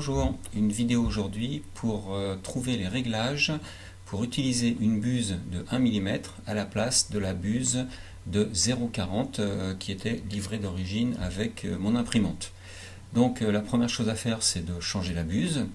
Bonjour, une vidéo aujourd'hui pour trouver les réglages pour utiliser une buse de 1 mm à la place de la buse de 0,40 qui était livrée d'origine avec mon imprimante. Donc la première chose à faire, c'est de changer la buse.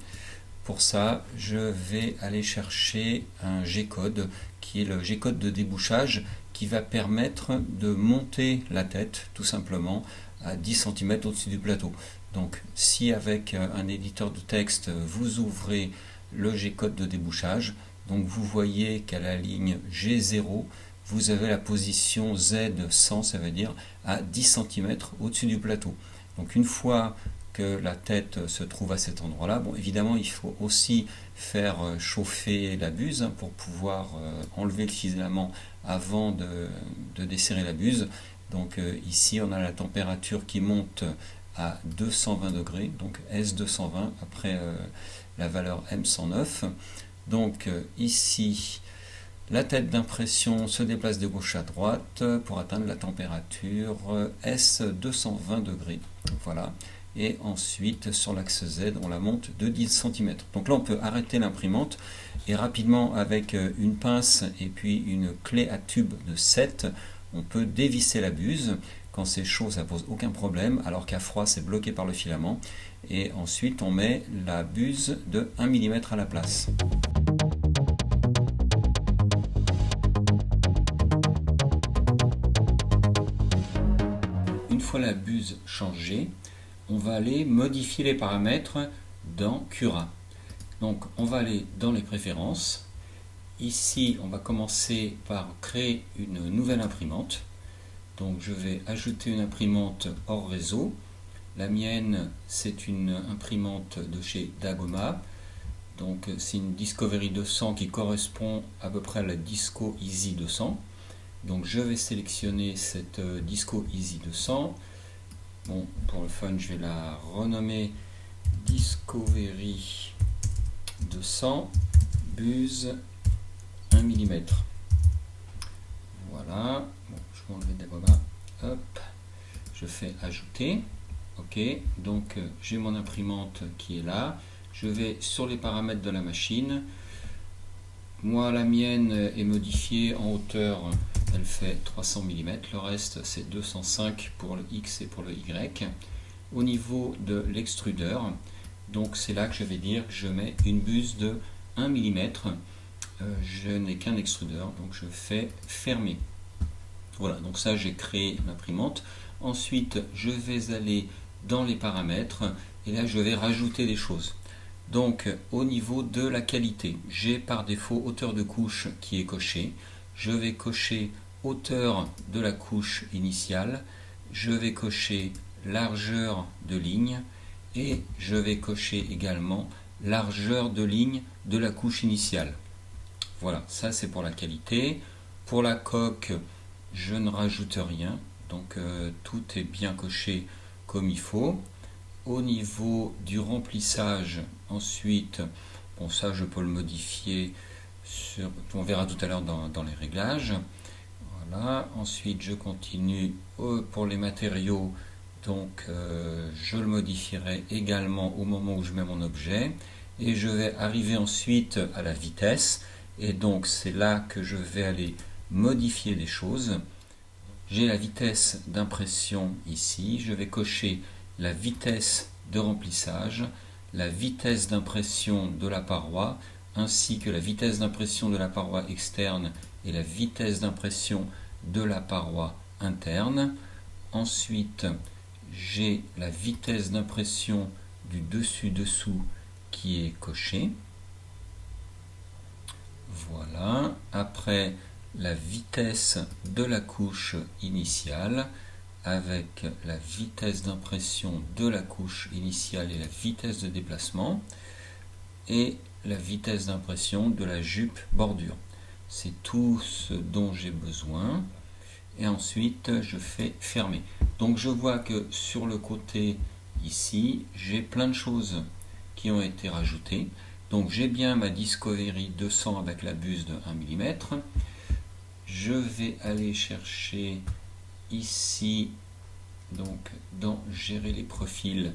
Pour ça, je vais aller chercher un G-code qui est le G-code de débouchage qui va permettre de monter la tête tout simplement à 10 cm au-dessus du plateau. Donc si avec un éditeur de texte vous ouvrez le G-code de débouchage, donc vous voyez qu'à la ligne G0 vous avez la position Z100, ça veut dire à 10 cm au-dessus du plateau. Donc une fois que la tête se trouve à cet endroit-là, bon, évidemment il faut aussi faire chauffer la buse pour pouvoir enlever le filament avant de desserrer la buse. Donc ici on a la température qui monte à 220 degrés, donc S220 après la valeur M109. Donc ici la tête d'impression se déplace de gauche à droite pour atteindre la température S220 degrés. Voilà. Et ensuite sur l'axe Z on la monte de 10 cm. Donc là on peut arrêter l'imprimante et rapidement avec une pince et puis une clé à tube de 7 on peut dévisser la buse. Quand c'est chaud ça pose aucun problème, alors qu'à froid c'est bloqué par le filament. Et ensuite on met la buse de 1 mm à la place. Une fois la buse changée, on va aller modifier les paramètres dans Cura. Donc on va aller dans les préférences. Ici on va commencer par créer une nouvelle imprimante. Donc je vais ajouter une imprimante hors réseau. La mienne c'est une imprimante de chez Dagoma. Donc c'est une Discovery 200 qui correspond à peu près à la Disco Easy 200. Donc je vais sélectionner cette Disco Easy 200. Bon, pour le fun, je vais la renommer Discovery 200 buse 1 mm. Voilà. Bon, je vais enlever Dagoma. Hop. Je fais ajouter. Ok. Donc j'ai mon imprimante qui est là. Je vais sur les paramètres de la machine. Moi, la mienne est modifiée en hauteur. Elle fait 300 mm, le reste c'est 205 pour le X et pour le Y. Au niveau de l'extrudeur, donc c'est là que je vais dire que je mets une buse de 1 mm. Je n'ai qu'un extrudeur, donc je fais fermer. Voilà, donc ça j'ai créé l'imprimante. Ensuite je vais aller dans les paramètres et là je vais rajouter des choses. Donc au niveau de la qualité, j'ai par défaut hauteur de couche qui est cochée. Je vais cocher hauteur de la couche initiale, je vais cocher largeur de ligne et je vais cocher également largeur de ligne de la couche initiale. Voilà, ça c'est pour la qualité. Pour la coque, je ne rajoute rien, donc tout est bien coché comme il faut. Au niveau du remplissage, ensuite, bon ça je peux le modifier, on verra tout à l'heure dans les réglages. Voilà. Ensuite je continue pour les matériaux, donc je le modifierai également au moment où je mets mon objet. Et je vais arriver ensuite à la vitesse, et donc c'est là que je vais aller modifier des choses. J'ai la vitesse d'impression ici, je vais cocher la vitesse de remplissage, la vitesse d'impression de la paroi, ainsi que la vitesse d'impression de la paroi externe et la vitesse d'impression de la paroi interne. Ensuite, j'ai la vitesse d'impression du dessus-dessous qui est cochée. Voilà. Après, la vitesse de la couche initiale avec la vitesse d'impression de la couche initiale et la vitesse de déplacement et la vitesse d'impression de la jupe bordure. C'est tout ce dont j'ai besoin. Et ensuite, je fais fermer. Donc je vois que sur le côté ici, j'ai plein de choses qui ont été rajoutées. Donc j'ai bien ma Discovery 200 avec la buse de 1 mm. Je vais aller chercher ici, donc dans gérer les profils,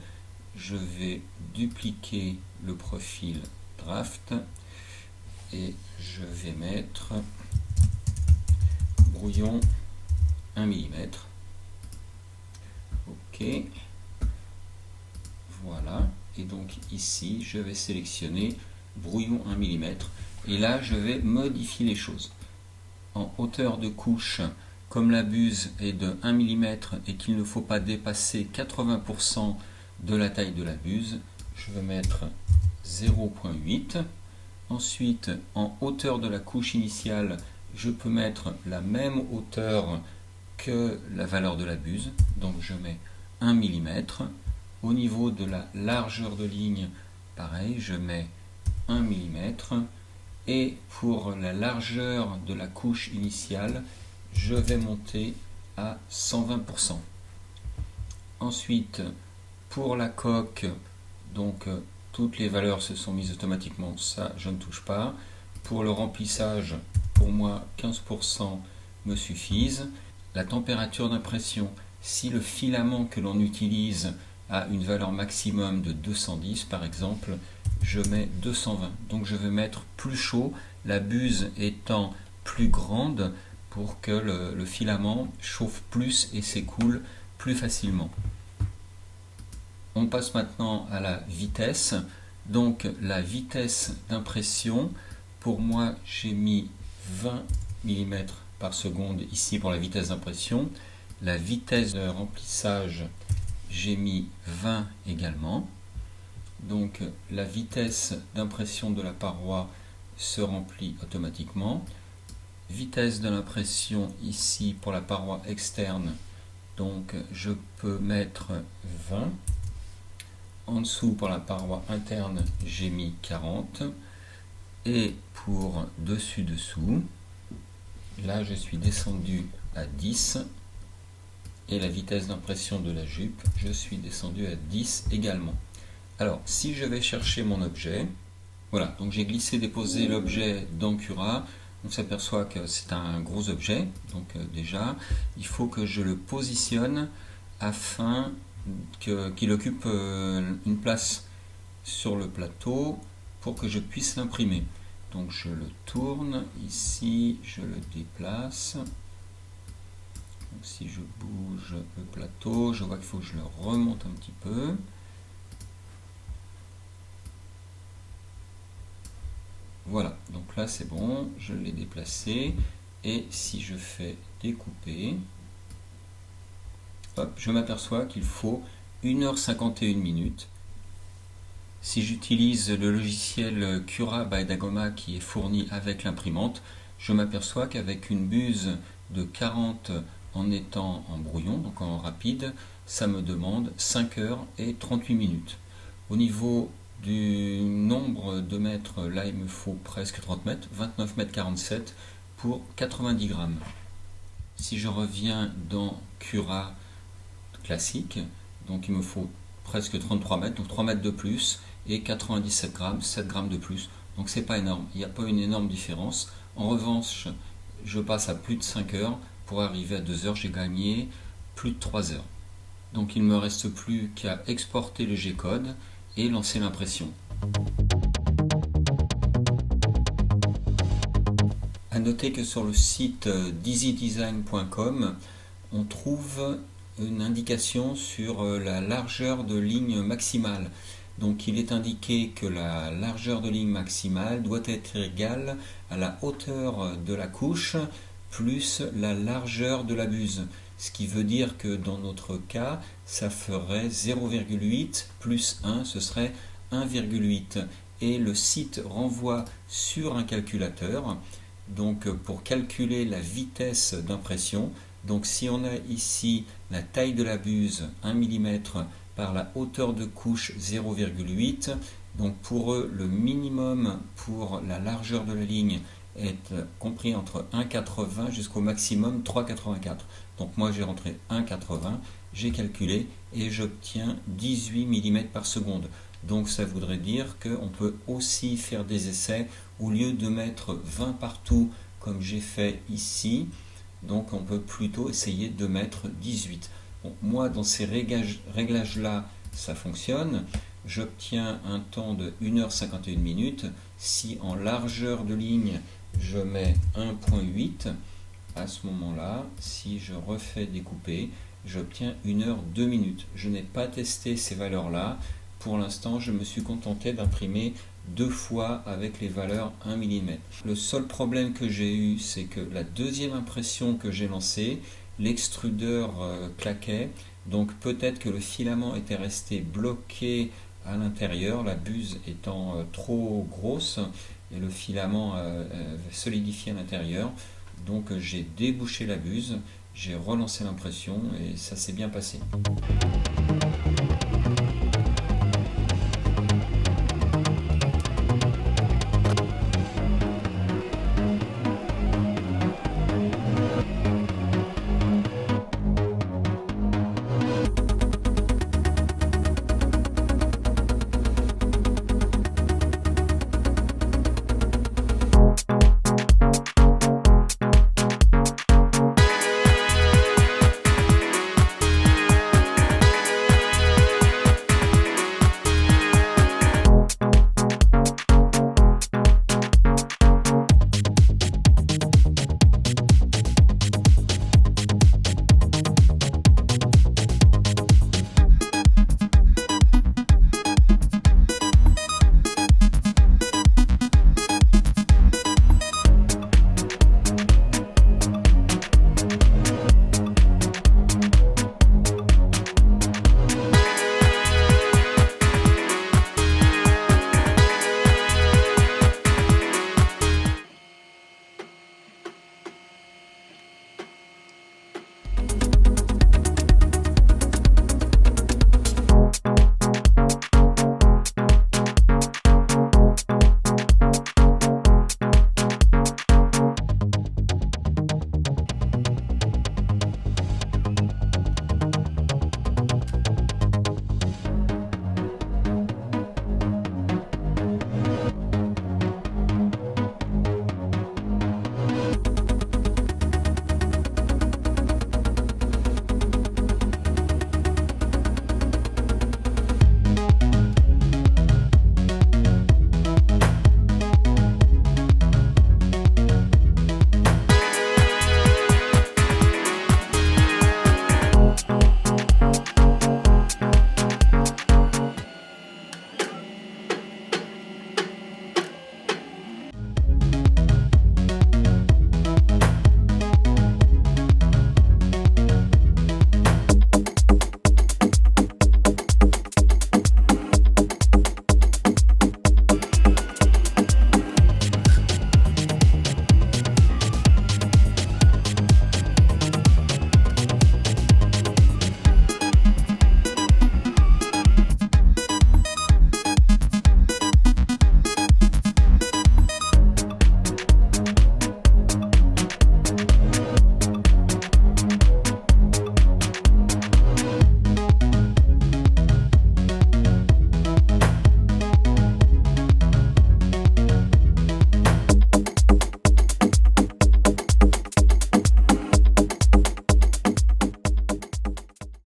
je vais dupliquer le profil draft et je vais mettre brouillon 1 mm. OK. Voilà. Et donc ici, je vais sélectionner brouillon 1 mm. Et là, je vais modifier les choses. En hauteur de couche, comme la buse est de 1 mm et qu'il ne faut pas dépasser 80% de la taille de la buse, je vais mettre 0,8. Ensuite, en hauteur de la couche initiale, je peux mettre la même hauteur que la valeur de la buse, donc je mets 1 mm. Au niveau de la largeur de ligne, pareil, je mets 1 mm. Et pour la largeur de la couche initiale, je vais monter à 120%. Ensuite, pour la coque, donc toutes les valeurs se sont mises automatiquement, ça je ne touche pas. Pour le remplissage, pour moi 15% me suffisent. La température d'impression, si le filament que l'on utilise a une valeur maximum de 210 par exemple, je mets 220. Donc je vais mettre plus chaud, la buse étant plus grande pour que le filament chauffe plus et s'écoule plus facilement. On passe maintenant à la vitesse. Donc la vitesse d'impression, pour moi j'ai mis 20 mm par seconde ici pour la vitesse d'impression. La vitesse de remplissage, j'ai mis 20 également. Donc la vitesse d'impression de la paroi se remplit automatiquement. Vitesse de l'impression ici pour la paroi externe, donc je peux mettre 20. En dessous pour la paroi interne, j'ai mis 40. Et pour dessus-dessous, là je suis descendu à 10. Et la vitesse d'impression de la jupe, je suis descendu à 10 également. Alors, si je vais chercher mon objet, voilà, donc j'ai glissé-déposé l'objet dans Cura. On s'aperçoit que c'est un gros objet, donc déjà, il faut que je le positionne afin qu'il occupe une place sur le plateau pour que je puisse l'imprimer. Donc je le tourne, ici, je le déplace. Donc, si je bouge le plateau, je vois qu'il faut que je le remonte un petit peu. Voilà, donc là c'est bon, je l'ai déplacé. Et si je fais découper, hop, je m'aperçois qu'il faut 1h51. Si j'utilise le logiciel Cura by Dagoma qui est fourni avec l'imprimante, je m'aperçois qu'avec une buse de 40 en étant en brouillon, donc en rapide, ça me demande 5h38. Au niveau du nombre de mètres, là il me faut presque 30 mètres, 29 mètres 47 pour 90 grammes. Si je reviens dans Cura classique, donc il me faut presque 33 mètres, donc 3 mètres de plus et 97 grammes, 7 grammes de plus. Donc c'est pas énorme, il n'y a pas une énorme différence. En revanche, je passe à plus de 5 heures. Pour arriver à 2 heures, j'ai gagné plus de 3 heures. Donc il ne me reste plus qu'à exporter le G-code et lancer l'impression. À noter que sur le site d'easydesign.com, on trouve une indication sur la largeur de ligne maximale. Donc il est indiqué que la largeur de ligne maximale doit être égale à la hauteur de la couche plus la largeur de la buse. Ce qui veut dire que dans notre cas, ça ferait 0,8 plus 1, ce serait 1,8. Et le site renvoie sur un calculateur, donc pour calculer la vitesse d'impression. Donc si on a ici la taille de la buse 1 mm par la hauteur de couche 0,8, donc pour eux le minimum pour la largeur de la ligne est compris entre 1,80 jusqu'au maximum 3,84. Donc moi j'ai rentré 1,80, j'ai calculé et j'obtiens 18 mm par seconde. Donc ça voudrait dire qu'on peut aussi faire des essais au lieu de mettre 20 partout comme j'ai fait ici. Donc on peut plutôt essayer de mettre 18. Bon, moi dans ces réglages-là, ça fonctionne. J'obtiens un temps de 1h51 minutes. Si en largeur de ligne, je mets 1.8, à ce moment-là, si je refais découper, j'obtiens 1h02 minutes. Je n'ai pas testé ces valeurs-là. Pour l'instant, je me suis contenté d'imprimer 2 fois avec les valeurs 1 mm. Le seul problème que j'ai eu, c'est que la deuxième impression que j'ai lancée, l'extrudeur claquait, donc peut-être que le filament était resté bloqué à l'intérieur, la buse étant trop grosse, et le filament solidifié à l'intérieur. Donc j'ai débouché la buse, j'ai relancé l'impression et ça s'est bien passé.